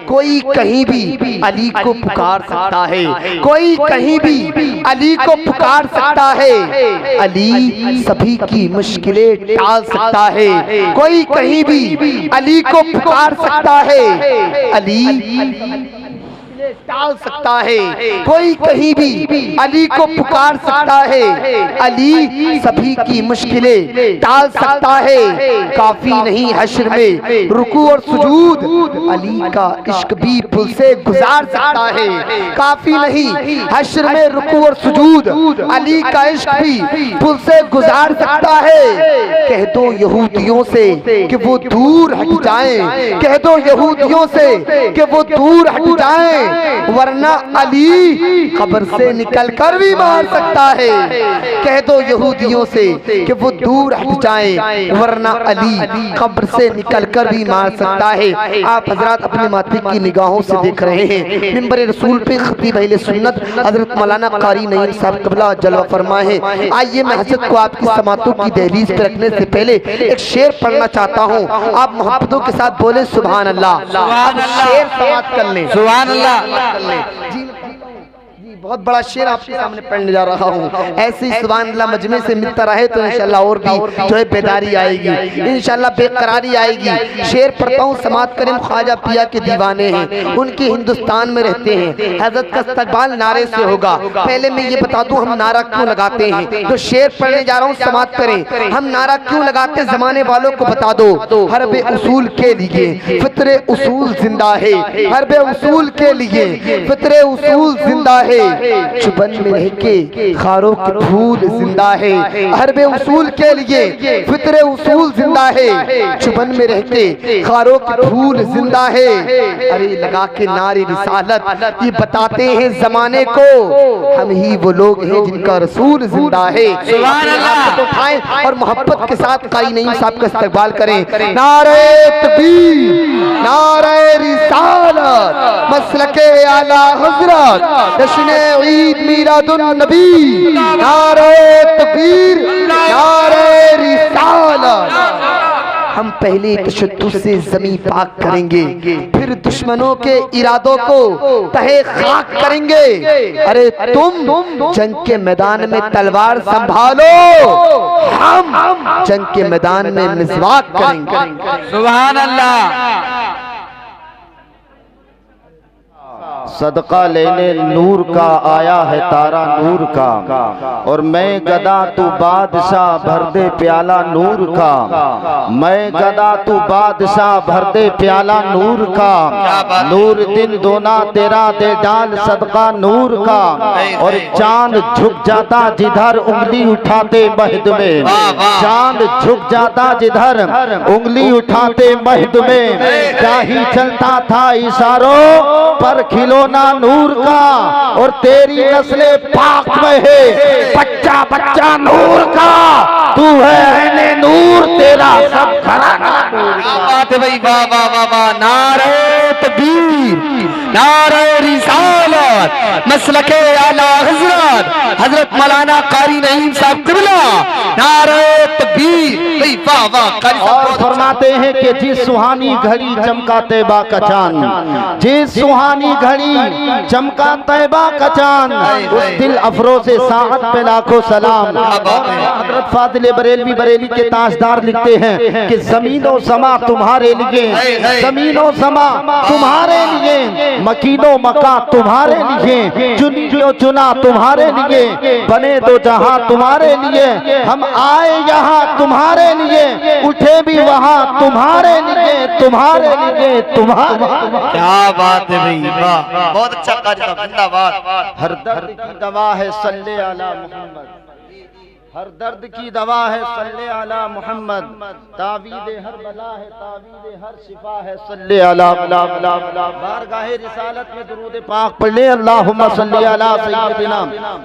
कोई कहीं भी अली को पुकार सकता है, कोई कहीं भी अली को पुकार सकता है। अली सभी की मुश्किलें टाल सकता है, कोई कहीं भी अली को पुकार सकता है। अली टाल सकता है, कोई कहीं भी अली को पुकार सकता है। अली सभी की मुश्किलें टाल सकता है। काफी नहीं हश्र में रुकू और सुजूद, अली का इश्क भी पुल से गुजार सकता है। काफी नहीं हश्र में रुकू और सुजूद, अली का इश्क भी पुल से गुजार सकता है। कह दो यहूदियों से कि वो दूर हट जाएं, कह दो यहूदियों से कि वो दूर हट जाएं, वरना अली कब्र से निकल कर भी मार सकता है। कह दो यहूदियों से कि वो दूर हट जाएं, वरना अली कब्र से निकल कर भी मार सकता है। आप हजरात अपने माथे की निगाहों से देख रहे हैं, मिंबर रसूल पे खतीब अहले सुन्नत हजरत मौलाना कारी नईम साहब क़िबला जलवा फरमा है। आइए मैं हजरत को आपकी समातों की दहलीज पे रखने से पहले एक शेर पढ़ना चाहता हूँ। आप मोहब्बतों के साथ बोले सुभान अल्लाह। शेर समात कर लें, सुभान अल्लाह। जी बहुत बड़ा शेर आपके सामने पढ़ने जा रहा हूँ। ऐसे ही सुभान अल्लाह मजमे से मिलता रहे तो इंशाल्लाह और भी जो है बेदारी आएगी, इंशाल्लाह बेकरारी आएगी। शेर पढ़ता हूँ, समात करीम ख्वाजा पिया के दीवाने हैं, उनके हिंदुस्तान में रहते हैं। हजरत का इस्तकबाल नारे से होगा। पहले मैं ये बता दूं हम नारा क्यों लगाते हैं। तो शेर पढ़ने जा रहा हूँ, समात करें। हम नारा क्यों लगाते, जमाने वालों को बता दो। हरबे उसूल के लिए फित्रे उसूल जिंदा है, हरबे उसूल के लिए फित्रे उसूल जिंदा है। चुबन में रह के खारों के फूल जिंदा है, हरबे उसूल के लिए फित्रे उसूल जिंदा है। चुबन में रह के खारों के फूल जिंदा है। अरे लगा के नारे रिसालत ये बताते हैं जमाने को, हम ही वो लोग हैं जिनका रसूल जिंदा है। सुभान अल्लाह। उठाएं और मोहब्बत के साथ कारी नईम साहब का इस्तकबाल करें। नारे तकबीर, नारे रिसालत, मसलके आला हजरत, जश्न ईद मीलादुन नबी, नारे तकबीर, नारे रिसालत। हम पहले तशद्दुद से ज़मीं पाक करेंगे, फिर दुश्मनों के इरादों को तहे खाक करेंगे। अरे तुम जंग के मैदान में तलवार संभालो, हम जंग के मैदान में मिज़वाक करेंगे। सुभान अल्लाह। सदका लेने नूर का आया है तारा नूर का, और मैं गदा तू बादशाह भर दे प्याला नूर का। मैं गदा तू बादशाह भर दे प्याला नूर का। नूर दिन दोना तेरा दे डाल सदका नूर का। और चांद झुक जाता जिधर उंगली उठाते महद में, चांद झुक जाता जिधर उंगली उठाते महद में। क्या ही चलता था इशारों पर खिलौना नूर का, और तेरी नस्ले पाक में है बच्चा बच्चा नूर का। तू है नूर तेरा सब घराना नूर का। भाई वाह वाह वाह वाह। नारे तकबीर, नारे रिसालत, मसलके आला हजरत हजरत मौलाना कारी नईम साहब क़िबला, नारे तकबीर। भाई वाह वाह। और फरमाते हैं कि जिस सुहानी घड़ी चमका तैबा का चांद, जिस सुहानी घड़ी चमका तैबा का चांद, उस दिल अफरोज से साहत पे लाखों सलाम। हजरत फाजिल बरेलवी बरेली के ताजदार लिखते हैं कि ज़मीनो समा तुम्हारे लिए, ज़मीनो समा तुम्हारे लिए, मकीनो मका तुम्हारे लिए, चुनी जो चुना तुम्हारे लिए, बने दो जहां तुम्हारे लिए। हम आए यहाँ तुम्हारे लिए, उठे भी वहाँ तुम्हारे लिए, तुम्हारे लिए, तुम्हारे। क्या बात है भाई, वाह बहुत अच्छा कार्य, जिंदाबाद। हर दर्द की दवा है सल्ले अला मोहम्मद, हर दर्द की दवा है सल्ले अला मोहम्मद। तावीज़े हर बला है, तावीज़े हर शिफा है सल्ले अला। बारगाहे रिसालत में दुरूद पाक पढ़ ले। अल्लाहुम्मा सल्ली अला सय्यिदिना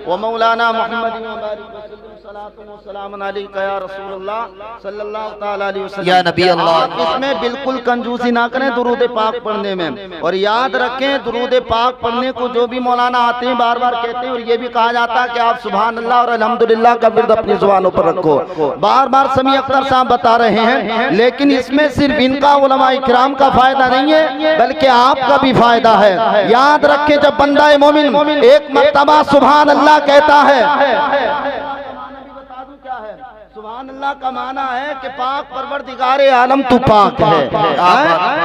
व मौलाना मुहम्मद व बारिक वसल्लम सलातु व सलामुन अलैका या रसूलल्लाह सल्लल्लाहु तआला अलैहि वसल्लम। या नबी अल्लाह। इसमें बिल्कुल कंजूसी ना करें दुरूद पाक पढ़ने में। और याद रखें दुरूद पाक पढ़ने को जो भी मौलाना आते हैं बार बार कहते हैं, और ये भी कहा जाता है कि आप सुभान अल्लाह और अल्हम्दुलिल्लाह का विर्द अपनी जुबानों पर रखो। बार बार समी अख्तर साहब बता रहे हैं, लेकिन इसमें सिर्फ इनका उलमा इकराम का फायदा नहीं है बल्कि आपका भी फायदा है। याद रखें, जब बंदा मोमिन एक मर्तबा सुभान अल्लाह कहता है, सुभान अल्लाह का माना है कि पाक परवरदिगारे आलम तू पाक है।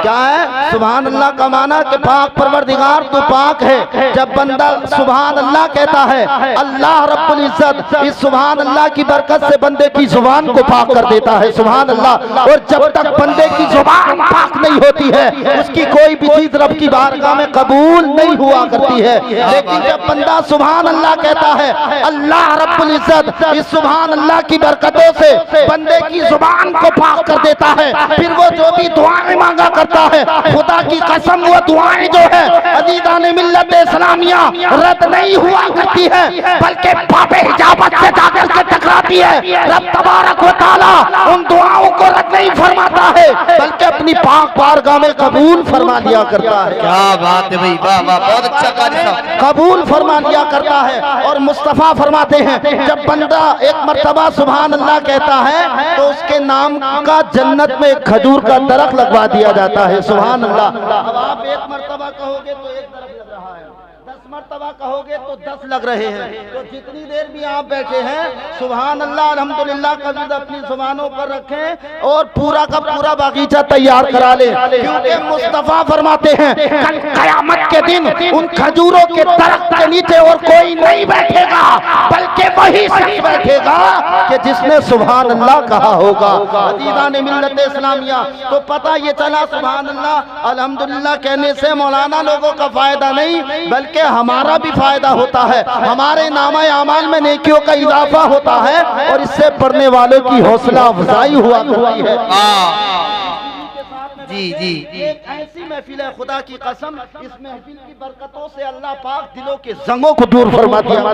क्या है? सुभान अल्लाह का माना कि पाक परवरदिगार तू पाक है। जब बंदा सुभान अल्लाह कहता है, अल्लाह रब्बुल इज्जत इस सुभान अल्लाह की बरकत से बंदे की जुबान को पाक कर देता है। सुभान अल्लाह। और जब तक बंदे की जुबान पाक नहीं होती है, उसकी कोई भी चीज रब की बारगाह में कबूल नहीं हुआ करती है। लेकिन जब बंदा सुभान अल्लाह कहता है, अल्लाह रब्बुल इज्जत इस सुभान अल्लाह की बरकतों से बंदे की जुबान को पाक कर देता है, फिर वो जो भी दुआएं मांगा करता है, खुदा की कसम वो दुआएं जो है अजीज़ान मिल्लत इस्लामिया रद्द नहीं हुआ करती है, बल्कि बाबे हिजाबत से जाकर के टकराती है। रब तबारक व तआला उन दुआओं को रद्द नहीं फरमाता है, बल्कि अपनी पाक बारगाह में कबूल फरमा लिया करता है। क्या बात है भाई, वाह वाह, बहुत अच्छा कारी साहब। कबूल फरमा लिया करता है। और मुस्तफा फरमाते हैं, जब बंदा एक मर्तबा सुभान अल्लाह कहता है तो उसके नाम का जन्नत में खजूर का दरख्त लगवा दिया जाता है। सुभान अल्लाह। अब आप एक मर्तबा कहोगे तो एक दरख्त लग रहा है, 10 मर्तबा कहोगे तो 10 लग रहे हैं। तो जितनी देर भी आप बैठे हैं, सुभान अल्लाह अल्हम्दुलिल्लाह का जिक्र अपनी जुबानों पर रखें और पूरा का पूरा बागीचा तैयार करा ले, क्योंकि मुस्तफा फरमाते हैं कल कयामत के दिन उन खजूरों के दरख्त के नीचे और कोई नहीं बैठेगा, बल्कि वही शख्स बैठेगा कि जिसने सुभान अल्लाह कहा होगा। अजीज़ान मिल्लत इस्लामिया, तो पता ये चला सुभान अल्लाह अल्हम्दुलिल्लाह कहने से मौलाना लोगों का फायदा नहीं, बल्कि हमारा भी फायदा होता है। हमारे नामा आमाल में नेकियों का इजाफा होता है और इससे पढ़ने वालों की हौसला अफजाई हुआ करती है। जी जी जी। एक ऐसी महफिल है, खुदा की कसम, इस महफिल की बरकतों से अल्लाह पाक दिलों के जंगों को दूर फरमा दिया।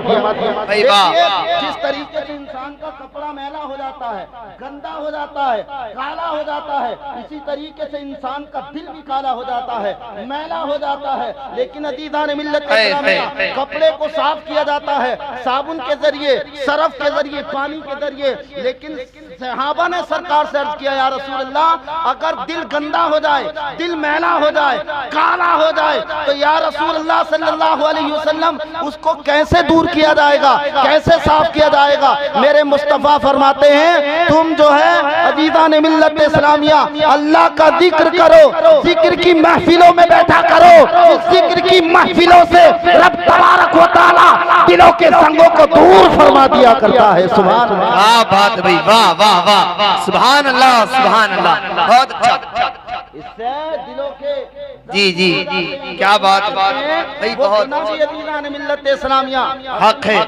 जिस तरीके से इंसान का कपड़ा मैला हो जाता है, गंदा हो जाता है, काला हो जाता है, इसी तरीके से इंसान का दिल भी काला हो जाता है, मैला हो जाता है। लेकिन अजीज़ान मिल्लत कपड़े को साफ किया जाता है साबुन के जरिए, सरफ के जरिए, पानी के जरिए। लेकिन सहाबा ने सरकार से अर्ज किया, या रसूल अल्लाह, अगर दिल गंदा हो जाए, दिल मैला हो जाए, काला हो जाए, तो या रसूल अल्लाह सल्लल्लाहु अलैहि वसल्लम उसको कैसे दूर किया जाएगा, कैसे साफ किया जाएगा? मेरे मुस्तफा फरमाते हैं, तुम जो है अजीज़ान मिल्लत इस्लामिया अल्लाह का जिक्र करो, जिक्र की महफिलों में बैठा करो। इस जिक्र की महफिलों से रब तबारक व तआला दिलों के संगों को दूर फरमा दिया करता है। सुभान अल्लाह। क्या बात भाई, वाह वाह वाह, सुभान अल्लाह सुभान अल्लाह, बहुत अच्छा। इससे दिलों के जी जी जी, क्या बात है भाई, बहुत मिल्लत इस्लामिया हक है।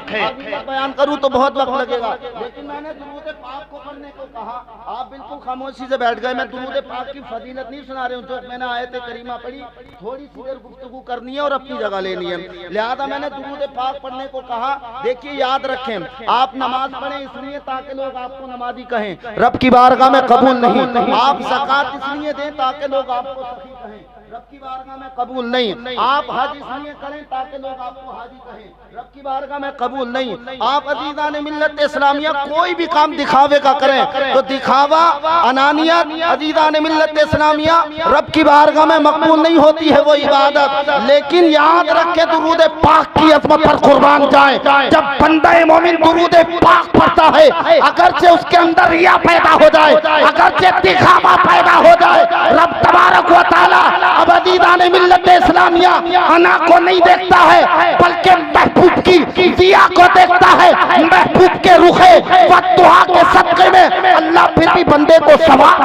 बयान करूं तो बहुत वक्त लगेगा, लेकिन मैंने दुरूद पाक को पढ़ने को कहा, आप बिल्कुल खामोशी से बैठ गए। मैं दुरूद पाक की फजीलत नहीं सुना रहा हूं, जो मैंने आयत करीमा पढ़ी, थोड़ी सी देर गुफ्तगू करनी है और अपनी जगह लेनी है, लिहाजा मैंने दुरूद पाक पढ़ने को कहा। देखिए, याद रखें, आप नमाज पढ़ें इसलिए ताकि लोग आपको नमाजी कहें, रब की बारगाह में कबूल नहीं। आप ज़कात इसलिए दें ताकि लोग आपको सखी कहें, रब की बारगाह में कबूल नहीं। आप हज इसलिए करें ताकि लोग आपको हाजी कहें, रब की बारगाह में कबूल नहीं। आप अजीज़ान मिल्लत इस्लामिया कोई भी काम दिखावे का करें तो दिखावा, अनानियत, अजीज़ान मिल्लत इस्लामिया रब की बारगाह में मकबूल नहीं होती है वो इबादत। लेकिन याद रखें, दुरूद पाक की अज़मत पर कुर्बान जाए, जब बंदा मोमिन दुरूद पाक पढ़ता है, अगरचे उसके अंदर रिया पैदा हो जाए, अगरचे दिखावा पैदा हो जाए, रब तबारक व तआला अब अजीज़ान मिल्लत इस्लामिया अना को नहीं देखता है, बल्कि महबूब की दिया को देखता है। महबूब के रुखे व दुआ के सदक़े में अल्लाह फिर भी बंदे को सवाब।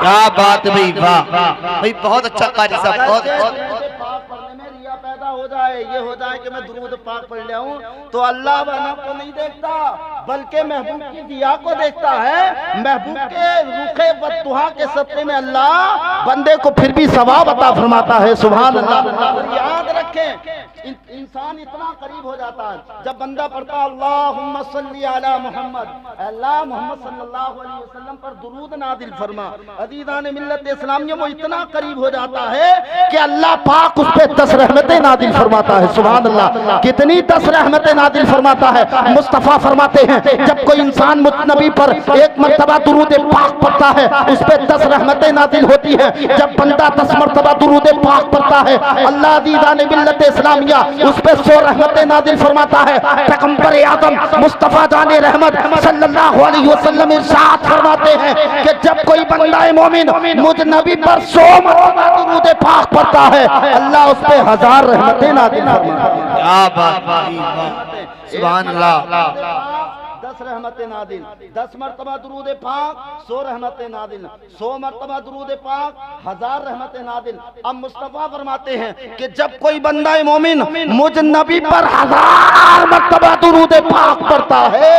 क्या बात है भाई, वाह भाई, बहुत अच्छा कारी साहब, बहुत पैदा हो जाए, ये हो जाए कि मैं दुरूद पाक पढ़ लिया हूँ, तो अल्लाह बना को नहीं देखता, बल्कि महबूब की दिया को देखता है। महबूब के रुखे बददुआ के सदक़े में अल्लाह बंदे को फिर भी सवाब अता फरमाता है। सुभान अल्लाह। याद रख देखें इंसान इतना करीब हो जाता है जब बंदा पढ़ता है अल्लाहुम्मा सल्ली अला मोहम्मद, अल्लाह मोहम्मद सल्लल्लाहु अलैहि वसल्लम पर दुरूद नादिल फरमा। अजीज़ान मिल्लत इस्लामिया वो इतना करीब हो जाता है कि अल्लाह पाक उस पे 10 रहमतें नादिल फरमाता है। सुभान अल्लाह, कितनी 10 रहमतें नादिल फरमाता है। मुस्तफ़ा फरमाते हैं जब कोई इंसान मुझ नबी पर एक मर्तबा दुरूद पाक पढ़ता है उस पे 10 रहमतें नादिल होती हैं। जब बंदा 10 मर्तबा दुरूद पाक पढ़ता है अल्लाह अज़ीज़ान मिल्लत इस्लामिया उस पे 100 रहमतें नादिल फरमाता है। पैगंबर आदम मुस्तफ़ा जाने रहमत सल्लल्लाहु अलैहि वसल्लम इरशाद फरमाते हैं कि जब कोई बंदा मोमिन मुझ नबी पर 100 मर्तबा दुरूद पाक पढ़ता है अल्लाह उस पे 1000 रहमतें नादिल फरमाता है। क्या बात, सुभान अल्लाह। 10 रहमतें नादिल, 10 मर्तबा दुरूद पाक 100 रहमतें नादिल, 100 मर्तबा दुरूद पाक 1000 रहमतें नादिल। अब मुस्तफ़ा फरमाते हैं कि जब कोई बंदा मोमिन मुझ नबी पर 1000 मर्तबा दुरूद पाक पढ़ता है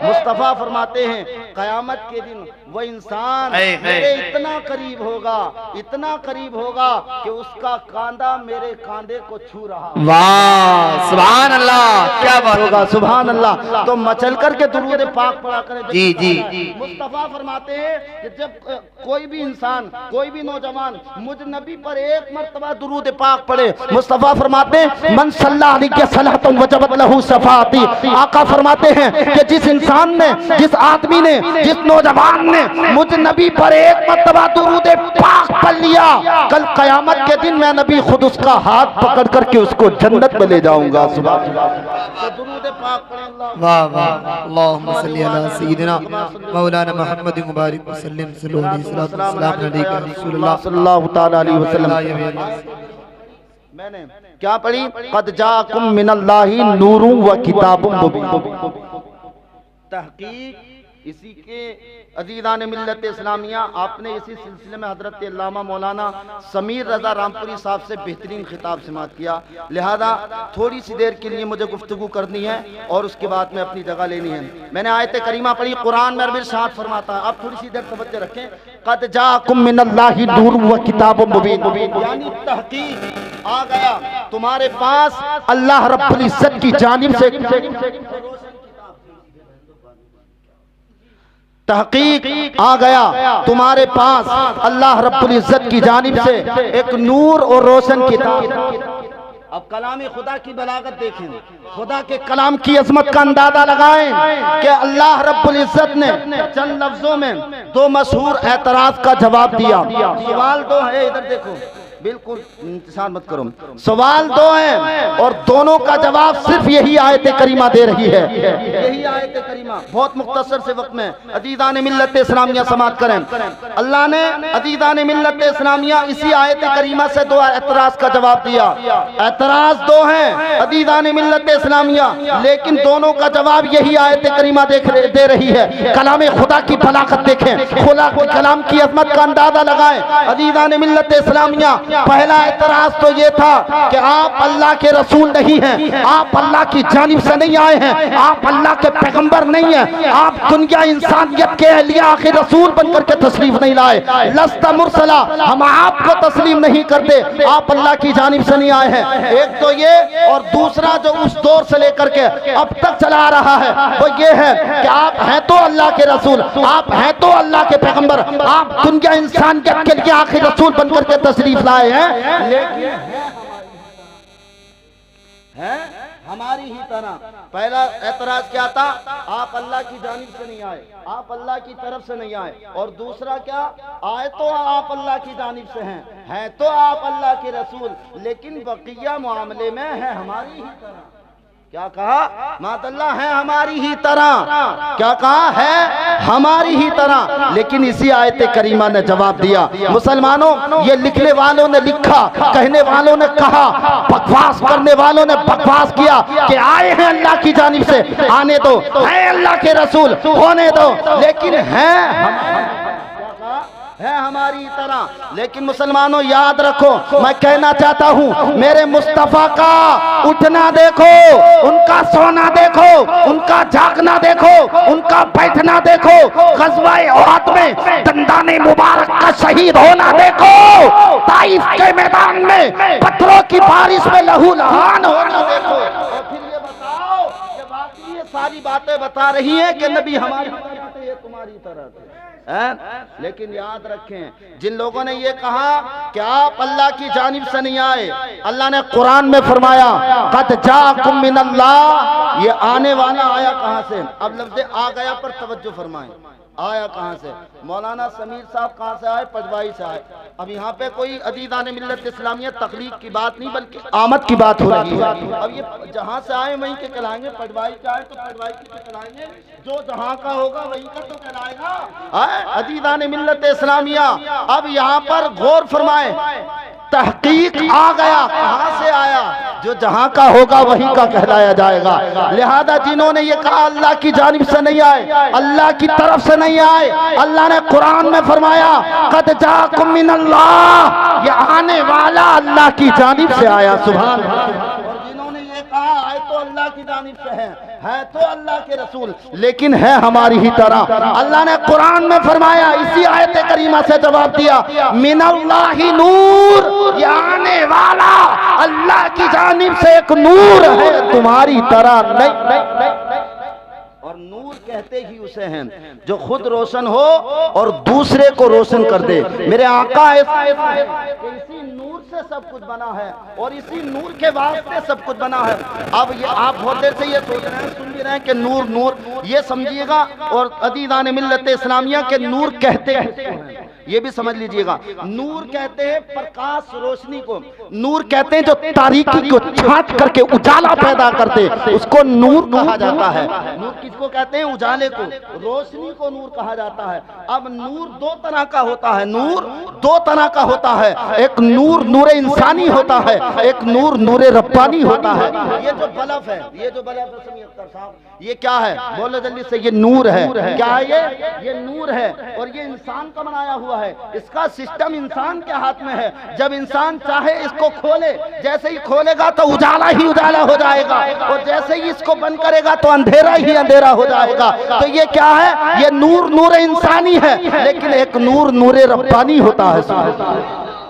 मुस्तफ़ा फरमाते हैं क़यामत के दिन वो इंसान मेरे इतना करीब होगा, इतना करीब होगा कि उसका कांधा मेरे कांधे को छू रहा। वाह, सुभान अल्लाह, क्या बात होगा, सुभान अल्लाह। तो मचल करके दुरूद पाक पढ़ा करें। जी जी। मुस्तफ़ा फरमाते हैं कि जब कोई भी इंसान, कोई भी नौजवान मुझ नबी पर एक मर्तबा दुरूद पाक पढ़े, मुस्तफ़ा फरमाते हैं मन सल्ला अलैहि सलातुन वजबत लहू शफाअती। आका फरमाते हैं कि जिस इंसान ने, जिस आदमी ने, जिस नौजवान ने मुझ नबी पर एक मर्तबा दुरूद पाक पढ़ लिया कल क़यामत के दिन मैं नबी खुद उसका हाथ पकड़ करके उसको जन्नत में ले जाऊंगा। सुभान अल्लाह। दुरूद पाक पढ़ें। वाह वाह, अल्लाहुम्मा सल्ली अला सय्यिदिना मौलाना मुहम्मद मुबारक वसल्लम सल्लल्लाहु तआला अलैहि वसल्लम। मैंने क्या पढ़ी? क़द जाअकुम मिनल्लाहि नूरुन व किताबुम मुबीन। तहकीक इसी के अज़ीज़ान मिल्लत इस्लामिया आपने इसी सिलसिले में हज़रत अल्लामा मौलाना समीर रज़ा रामपुरी साहब से बेहतरीन खिताब समाअत किया। लिहाजा थोड़ी सी देर के लिए मुझे गुफ्तगू करनी है और उसके बाद में अपनी जगह लेनी है। मैंने आयत करीमा पढ़ी, कुरान में इरशाद फरमाता है, आप थोड़ी सी देर तवज्जो रखें, क़द जाअकुम मिनल्लाहि नूरुन व किताबुम मुबीन। यानी तहकीक आ गया तुम्हारे पास अल्लाह रब्बुल इज्जत की जानिब से, तहकीक आ गया तुम्हारे पास अल्लाह रब्बुल इज्जत की जानिब से एक नूर और रोशन किताब। अब कलाम खुदा की बलागत देखें, खुदा के कलाम की अजमत का अंदाजा लगाएं कि अल्लाह रब्बुल इज्जत ने चंद लफ्जों में 2 मशहूर एतराज का जवाब दिया। सवाल 2 है, इधर देखो, बिल्कुल इंतजार मत करो। सवाल 2 हैं और दोनों का जवाब सिर्फ यही आयत करीमा दे रही है। यही आयत करीमा बहुत मुख्तसर से वक्त में अज़ीज़ान मिल्लत इस्लामिया समाअत करें। अल्लाह ने अज़ीज़ान मिल्लत इस्लामिया इसी आयत करीमा से 2 एतराज का जवाब दिया। एतराज 2 हैं अज़ीज़ान मिल्लत इस्लामिया, लेकिन दोनों का जवाब यही आयत करीमा दे रही है। कलाम खुदा की बलागत देखें, खुदा के कलाम की अजमत का अंदाजा लगाएं। अज़ीज़ान मिल्लत इस्लामिया पहला एतराज तो ये था कि आप अल्लाह के रसूल नहीं हैं, आप अल्लाह की जानिब से नहीं आए हैं, आप अल्लाह के पैगंबर नहीं हैं, आप दुनिया इंसानियत के अहलिया आखिर रसूल बनकर के तस्लीफ नहीं लाए। लस्ता मुरसला, हम आपको तस्लीम नहीं करते, आप अल्लाह की जानिब से नहीं आए हैं। एक तो ये, और दूसरा जो उस दौर से लेकर के अब तक चला आ रहा है वो ये है कि आप हैं तो अल्लाह के रसूल, आप हैं तो अल्लाह के पैगंबर, आप दुनिया इंसानियत के लिए आखिर रसूल बनकर के तस्लीफ लाए हैं, लेकिन है हमारी ही तरह। पहला एतराज क्या था? आप अल्लाह की जानिब से नहीं आए, आप अल्लाह की तरफ से नहीं आए। और दूसरा क्या? आए तो आप अल्लाह की जानिब से हैं तो आप अल्लाह के रसूल, लेकिन बकिया मामले में है हमारी ही तरह। क्या कहा? मातल्ला है हमारी ही तरह। क्या कहा? है हमारी ही तरह। लेकिन इसी आयत करीमा ने जवाब दिया, मुसलमानों ये लिखने वालों ने लिखा, कहने वालों ने कहा, बकवास करने वालों ने बकवास किया कि आए हैं अल्लाह की जानिब से, आने दो, है अल्लाह के रसूल, होने दो, लेकिन है है हमारी तरह। लेकिन मुसलमानों याद रखो, मैं कहना चाहता हूँ, मेरे मुस्तफा का उठना देखो, उनका सोना देखो, उनका जागना देखो, उनका बैठना देखो, ग़ज़वा-ए उहद में दंदाने मुबारक का शहीद होना देखो, ताइफ के मैदान में पत्थरों की बारिश में लहू लहान होना देखो। और फिर ये बताओ कि बाकी ये सारी बातें बता रही हैं कि नबी हमारी तरह ये तुम्हारी तरह थे। लेकिन याद रखें, जिन लोगों ने ये कहा कि आप अल्लाह की जानिब से नहीं आए, अल्लाह ने कुरान में फरमाया क़द जाअकुम मिनल्लाह, ये आने वाला आया कहां से? अब लफ्ज़ आ गया पर तवज्जो फरमाएं, आया कहां से? मौलाना समीर साहब कहां से आए? पटवाई से आए। अब यहाँ पे कोई अदीदान मिल्लत इस्लामिया तखलीक की बात नहीं बल्कि आमद की बात हो रही है। अब ये जहां से आए वहीं के कहलाएंगे, पटवाई के आए तो पटवाई के कहलाएंगे, जो जहां का होगा वहीं का तो कहलाएगा अदीदान मिल्लत इस्लामिया। अब यहाँ पर गौर फरमाए, तहकीक आ गया, कहां से आया? जो जहां का होगा वहीं का कहलाया जाएगा। लिहाजा जिन्होंने ये कहा अल्लाह की जानिब से नहीं आए, अल्लाह की तरफ से नहीं आए, अल्लाह ने कुरान में फरमाया क़द जाअकुम मिनल्लाह, ये आने वाला अल्लाह की जानिब से आया। सुभान अल्लाह। जिन्होंने ये कहा आए तो अल्लाह की जानिब से है तो अल्लाह के रसूल, लेकिन है हमारी ही तरह। अल्लाह ने कुरान में फरमाया, इसी आयत करीमा से जवाब दिया, मिनल्लाहि नूर, ये आने वाला अल्लाह की जानिब से एक नूर है, तुम्हारी तरह नहीं। और नूर कहते ही उसे हैं जो खुद रोशन हो और दूसरे को रोशन कर दे। मेरे आका इसी नूर से सब कुछ बना है और इसी नूर के वास्ते सब कुछ बना है। अब ये आप बहुत देर से ये सोच रहे हैं, सुन भी रहे हैं कि नूर नूर, ये समझिएगा। और अदीदान मिल्लत इस्लामिया के नूर कहते हैं, ये भी समझ लीजिएगा। नूर कहते हैं प्रकाश रोशनी को, नूर कहते हैं जो तारीकी को छांट करके उजाला पैदा करते, उसको नूर कहा जाता है। नूर किसको कहते हैं? उजाले को, रोशनी को नूर कहा जाता है। अब नूर दो तरह का होता है, नूर दो तरह का होता है। एक नूर नूर इंसानी होता है, एक नूर नूर रब्बानी होता है। ये जो बल्ब है, ये जो बल्ब है समीर अख्तर साहब, ये क्या है? बोलो जल्दी से। ये नूर है। क्या है ये नूर है और ये इंसान का बनाया हुआ है। इसका सिस्टम इंसान के हाथ में है। जब इंसान चाहे इसको खोले, जैसे ही खोलेगा तो उजाला ही उजाला हो जाएगा और जैसे ही इसको बंद करेगा तो अंधेरा ही अंधेरा हो जाएगा। तो ये क्या है? ये नूर नूर इंसानी है, लेकिन एक नूर नूर रब्बानी होता है।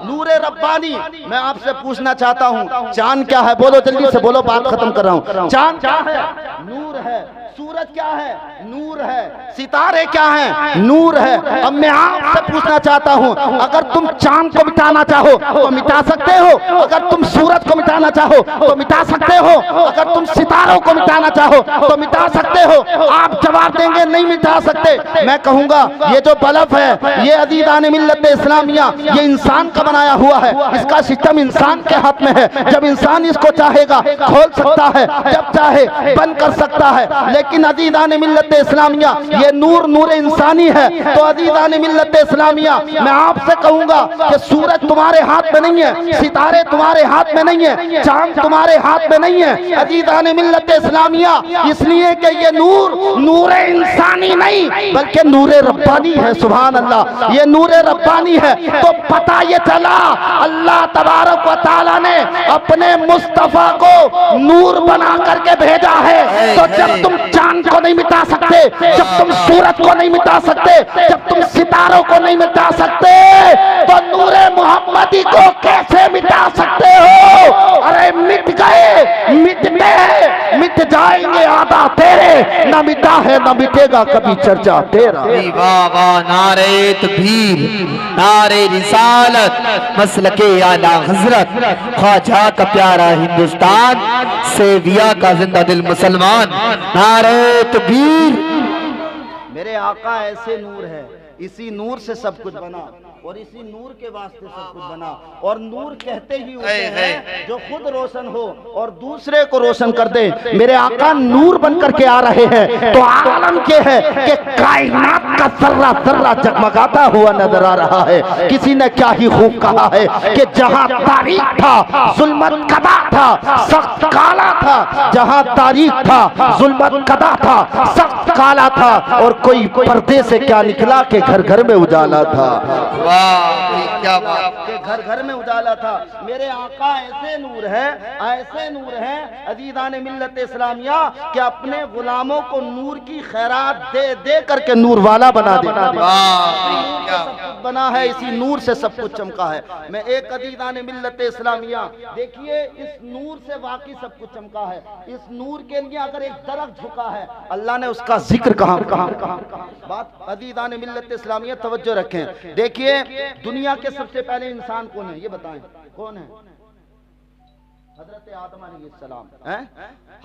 नूरे रब्बानी। मैं आपसे पूछना चाहता हूँ, चांद क्या है? बोलो जल्दी से, बोलो, बात खत्म कर रहा हूँ। चांद क्या है? नूर है। सूरज क्या है? नूर है। सितारे क्या हैं? नूर है। अब मैं आपसे पूछना चाहता हूँ, अगर तुम चांद को मिटाना चाहो तो मिटा सकते हो, अगर तुम सूरज को मिटाना चाहो तो मिटा सकते हो, अगर तुम सितारों को मिटाना चाहो तो मिटा सकते हो? आप जवाब देंगे नहीं मिटा सकते। मैं कहूँगा ये जो बल्ब है ये अदीदान मिल्लत इस्लामिया, ये इंसान का बनाया हुआ है। इसका सिस्टम इंसान के हाथ में है। जब इंसान इसको चाहेगा खोल सकता है, जब चाहे बंद कर सकता है। लेकिन अदीदान मिल्लत इस्लामिया ये नूर नूर इंसानी है। तो अदीदान मिल्लत इस्लामिया मैं आपसे कहूंगा कि सूरज तुम्हारे हाथ में नहीं है, सितारे तुम्हारे हाथ में नहीं है, चांद तुम्हारे हाथ में नहीं है। अदीदान मिल्लत इस्लामिया इसलिए कि ये नूर नूर इंसानी नहीं बल्कि नूर रब्बानी है। सुभान अल्लाह, ये नूर रब्बानी है। तो पता ये चला अल्लाह तबारक व तआला ने अपने मुस्तफा को नूर बना करके भेजा है। तो जब तुम चांद को नहीं मिटा सकते, जब तुम सूरज को नहीं मिटा सकते, जब तुम सितारों को नहीं मिटा सकते, तो नूरे मोहम्मदी को कैसे मिटा सकते हो? अरे मिट गए, मिटते हैं, मिट जाएंगे आधा तेरे, न मिटा है न मिटेगा कभी चर्चा तेरा। वाह वाह, नारे तकबीर, नारे रिसालत, मसलके आला हजरत, ख्वाजा का प्यारा हिंदुस्तान, सेविया का जिंदा दिल मुसलमान, नारे तकबीर। मेरे आका ऐसे नूर है, इसी नूर से सब कुछ बना और इसी नूर के वास्ते सब कुछ बना। और नूर कहते ही उसे है जो खुद रोशन हो और दूसरे को रोशन कर दे। मेरे आका नूर बन करके आ रहे हैं। तो आलम के है कि कायनात का जर्रा जर्रा जगमगाता हुआ नजर आ रहा है। किसी ने क्या ही खूब कहा है कि जहां तारीख था जुल्मत कदा था, सख्त काला था। जहां तारीख था जुल्मत कदा था, सख्त काला था। और कोई पर्दे से क्या निकला कि घर घर में उजाला था। वाह क्या बात। के घर घर में उजाला था। मेरे आका ऐसे नूर है अजीज़ान मिल्लत इस्लामिया कि अपने गुलामों को नूर की खैरात दे दे करके नूर वाला बना देता है। सब कुछ बना है, इसी नूर से सब कुछ चमका है। मैं एक अजीज़ान मिल्लत इस्लामिया, देखिए इस नूर से वाकई सब कुछ चमका है। इस नूर के लिए अगर एक दरख्त झुका है, अल्लाह ने उसका जिक्र कहाँ बात। अजीज़ान मिल्लत इस्लामिया तवज्जो रखें। देखिए दुनिया के सबसे पहले इंसान कौन है, ये बताएं कौन है? हजरत आदम अलैहिस्सलाम हैं।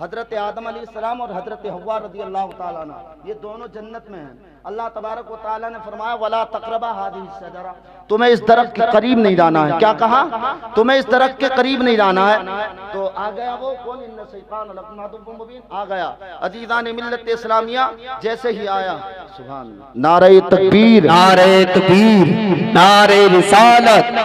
हजरत आदम अलैहिस्सलाम और हजरत हव्वा रज़ियल्लाहु ताला अन्हा, ये दोनों जन्नत में हैं। अल्लाह तबारक व तआला ने फरमाया वला तक़रबा हाज़िही शजरा, तुम्हें इस दरख्त के करीब नहीं जाना है। क्या कहा? तुम्हें इस दरख्त के करीब नहीं जाना है। तो आ गया वो कौन? इन्न शैतान लकुम अदुव्वुम मुबीन आ गया। अज़ीज़ान मिल्लत इस्लामिया जैसे ही आया, सुभान अल्लाह, नारे तकबीर, नारे तकबीर, नारे रिसालत।